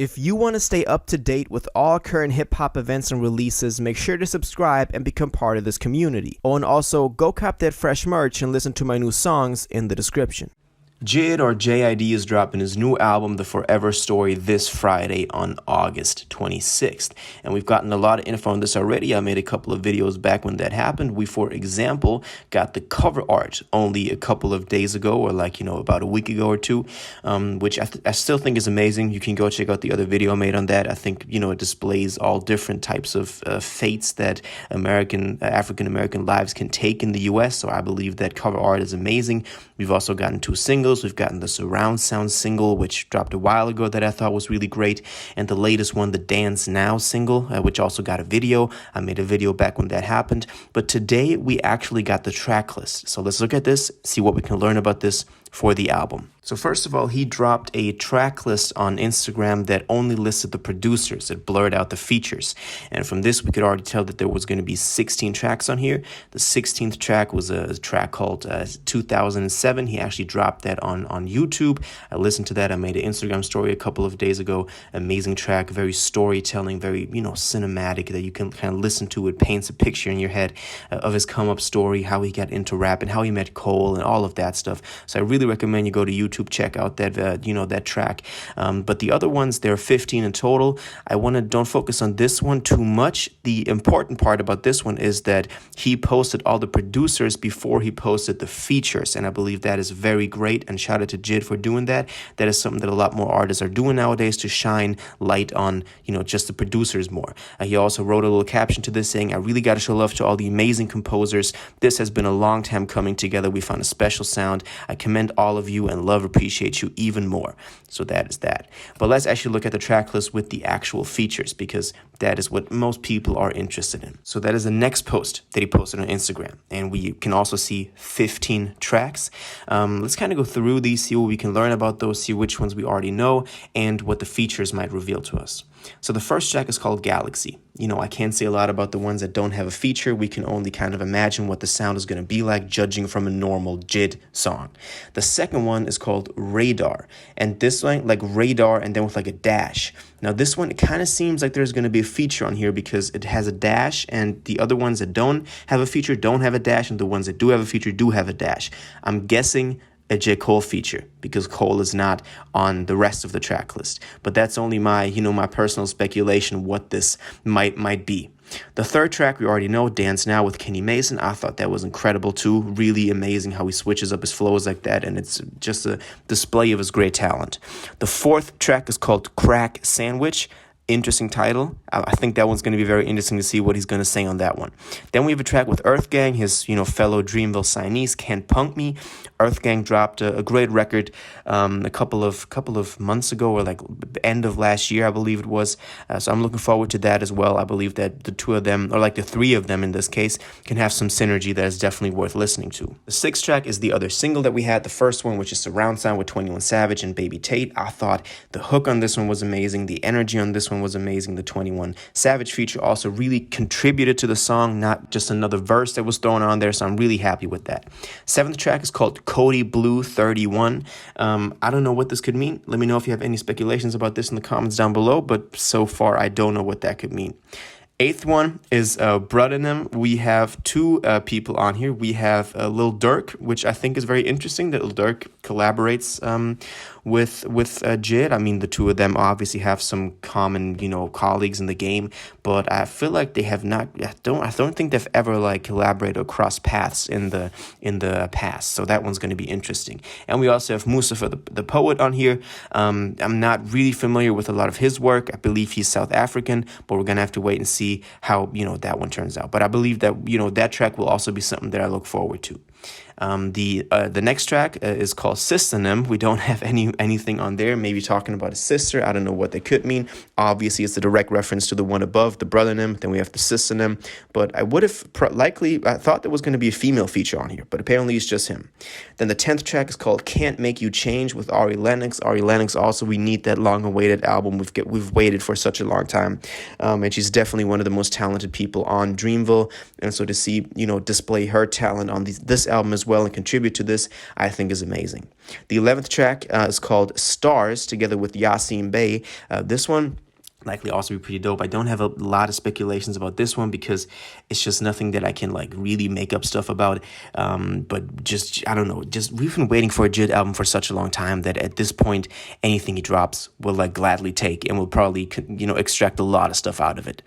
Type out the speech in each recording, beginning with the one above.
If you want to stay up to date with all current hip-hop events and releases, make sure to subscribe and become part of this community. Oh, and also, go cop that fresh merch and listen to my new songs in the description. JID, or JID, is dropping his new album, The Forever Story, this Friday on August 26th. And we've gotten a lot of info on this already. I made a couple of videos back when that happened. We, for example, got the cover art only a couple of days ago, or about a week ago or two, which I still think is amazing. You can go check out the other video I made on that. I think, it displays all different types of fates that African-American lives can take in the U.S. So I believe that cover art is amazing. We've also gotten 2 singles. We've gotten the Surround Sound single, which dropped a while ago, that I thought was really great, and the latest one, the Dance Now single, which also got a video. I made a video back when that happened, but today we actually got the track list. So let's look at this, see what we can learn about this for the album. So first of all, he dropped a track list on Instagram that only listed the producers. It blurred out the features. And from this, we could already tell that there was going to be 16 tracks on here. The 16th track was a track called 2007. He actually dropped that on YouTube. I listened to that. I made an Instagram story a couple of days ago. Amazing track, very storytelling, very, cinematic, that you can kind of listen to. It paints a picture in your head of his come-up story, how he got into rap and how he met Cole and all of that stuff. So I really recommend you go to YouTube, check out that that track. But the other ones, there are 15 in total. Don't focus on this one too much. The important part about this one is that he posted all the producers before he posted the features, and I believe that is very great, and shout out to JID for doing that. That is something that a lot more artists are doing nowadays, to shine light on just the producers more. He also wrote a little caption to this saying, "I really got to show love to all the amazing composers. This has been a long time coming together. We found a special sound. I commend all of you and appreciate you even more." So that is that. But let's actually look at the track list with the actual features, because that is what most people are interested in. So that is the next post that he posted on Instagram, and we can also see 15 tracks. Let's kind of go through these, see what we can learn about those, see which ones we already know, and what the features might reveal to us. So the first track is called Galaxy. I can't say a lot about the ones that don't have a feature. We can only kind of imagine what the sound is going to be like, judging from a normal JID song. The second one is called Radar, and this one, like radar, and then with like a dash. Now this one, it kind of seems like there's going to be a feature on here, because it has a dash, and the other ones that don't have a feature don't have a dash, and the ones that do have a feature do have a dash. I'm guessing a J. Cole feature, because Cole is not on the rest of the track list. But that's only my, my personal speculation what this might be. The third track we already know, Dance Now with Kenny Mason. I thought that was incredible too. Really amazing how he switches up his flows like that, and it's just a display of his great talent. The fourth track is called Crack Sandwich. Interesting title. I think that one's going to be very interesting to see what he's going to say on that one. Then we have a track with Earth Gang, his fellow Dreamville signees, Can't Punk Me. Earth Gang dropped a great record a couple of months ago, or like end of last year, I believe it was. So I'm looking forward to that as well. I believe that the two of them, or like the three of them in this case, can have some synergy that is definitely worth listening to. The sixth track is the other single that we had, the first one, which is Surround Sound with 21 Savage and Baby Tate. I thought the hook on this one was amazing. The energy on this one was amazing. The 21 Savage feature also really contributed to the song, not just another verse that was thrown on there, so I'm really happy with that. Seventh track is called Cody Blue 31. I don't know what this could mean. Let me know if you have any speculations about this in the comments down below, but so far I don't know what that could mean. Eighth one is Bruddenham. We have 2 people on here. We have Lil Durk, which I think is very interesting that Lil Durk collaborates with JID. I mean, the two of them obviously have some common, colleagues in the game, but I feel like they have not. I don't think they've ever collaborated or crossed paths in the past. So that one's going to be interesting. And we also have Mustafa the poet on here. I'm not really familiar with a lot of his work. I believe he's South African, but we're gonna have to wait and see how that one turns out. But I believe that that track will also be something that I look forward to. The next track is called Synonym. We don't have anything on there. Maybe talking about a sister. I don't know what that could mean. Obviously, it's a direct reference to the one above, the Brothernym. Then we have the Synonym. But I would have I thought there was going to be a female feature on here, but apparently it's just him. Then the 10th track is called Can't Make You Change with Ari Lennox. Ari Lennox also, we need that long-awaited album. We've waited for such a long time, and she's definitely one of the most talented people on Dreamville. And so to see display her talent on this album as well. well and contribute to this, I think is amazing. The 11th track is called Stars, together with Yasin Bey. This one likely also be pretty dope. I don't have a lot of speculations about this one because it's just nothing that I can like really make up stuff about. But just, I don't know, just we've been waiting for a JID album for such a long time that at this point, anything he drops will like gladly take and will probably, you know, extract a lot of stuff out of it.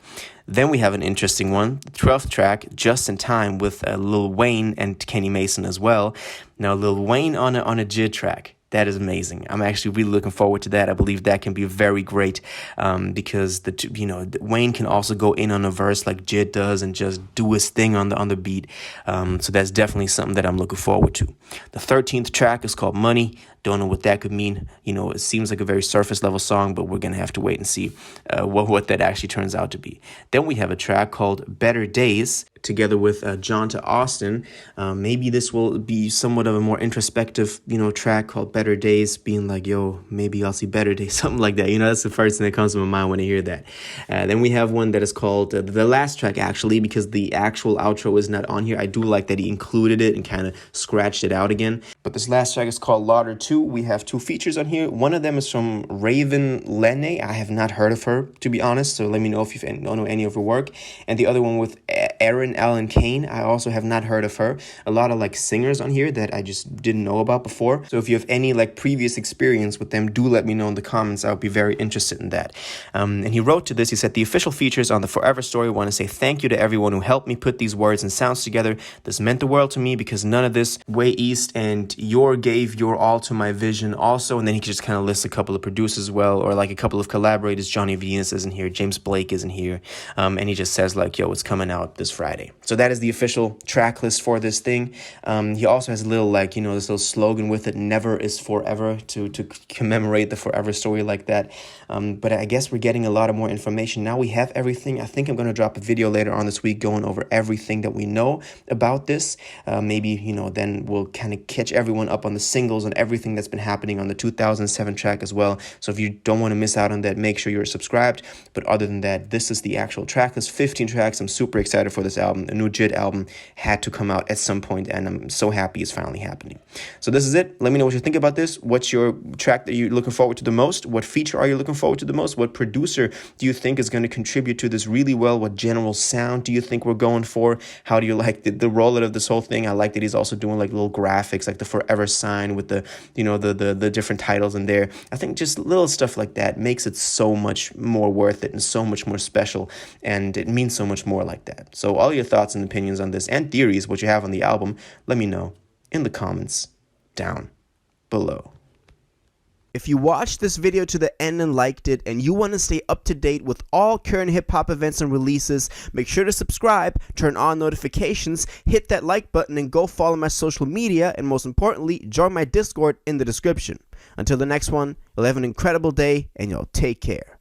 Then we have an interesting one, the 12th track, Just in Time, with Lil Wayne and Kenny Mason as well. Now, Lil Wayne on a JID track. That is amazing. I'm actually really looking forward to that. I believe that can be very great because Wayne can also go in on a verse like JID does and just do his thing on the beat. So that's definitely something that I'm looking forward to. The 13th track is called Money. Don't know what that could mean. You know, it seems like a very surface level song, but we're going to have to wait and see what that actually turns out to be. Then we have a track called Better Days, together with John to Austin. Maybe this will be somewhat of a more introspective, track called Better Days, being like, yo, maybe I'll see better days, something like that. That's the first thing that comes to my mind when I hear that. Then we have one that is called the last track, actually, because the actual outro is not on here. I do like that he included it and kind of scratched it out again. But this last track is called Lauder 2. We have 2 features on here. One of them is from Raven Lene. I have not heard of her, to be honest, so let me know if you know any of her work. And the other one with Aaron Allen Kane. I also have not heard of her. A lot of like singers on here that I just didn't know about before. So if you have any like previous experience with them, do let me know in the comments. I would be very interested in that. And he wrote to this. He said, the official features on the Forever Story want to say thank you to everyone who helped me put these words and sounds together. This meant the world to me because none of this, Way East and Your gave your all to my vision also. And then he just kind of lists a couple of producers as well, or like a couple of collaborators. Johnny Venus isn't here. James Blake isn't here. And he just says like, yo, it's coming out this Friday. So that is the official track list for this thing. He also has a little like, this little slogan with it, never is forever, to commemorate the Forever Story like that. But I guess we're getting a lot of more information. Now we have everything. I think I'm going to drop a video later on this week going over everything that we know about this. Maybe, then we'll kind of catch everyone up on the singles and everything that's been happening on the 2007 track as well. So if you don't want to miss out on that, make sure you're subscribed. But other than that, this is the actual track list, 15 tracks. I'm super excited for this album. A new JID album had to come out at some point, and I'm so happy it's finally happening. So this is it. Let me know what you think about this. What's your track that you're looking forward to the most? What feature are you looking forward to the most? What producer do you think is going to contribute to this really well? What general sound do you think we're going for? How do you like the rollout of this whole thing? I like that he's also doing like little graphics, like the Forever sign with the the different titles in there. I think just little stuff like that makes it so much more worth it and so much more special, and it means so much more like that. So all your thoughts and opinions on this and theories, what you have on the album, let me know in the comments down below. If you watched this video to the end and liked it, and you want to stay up to date with all current hip-hop events and releases, make sure to subscribe, turn on notifications, hit that like button, and go follow my social media, and most importantly, join my Discord in the description. Until the next one, you'll have an incredible day, and you'll take care.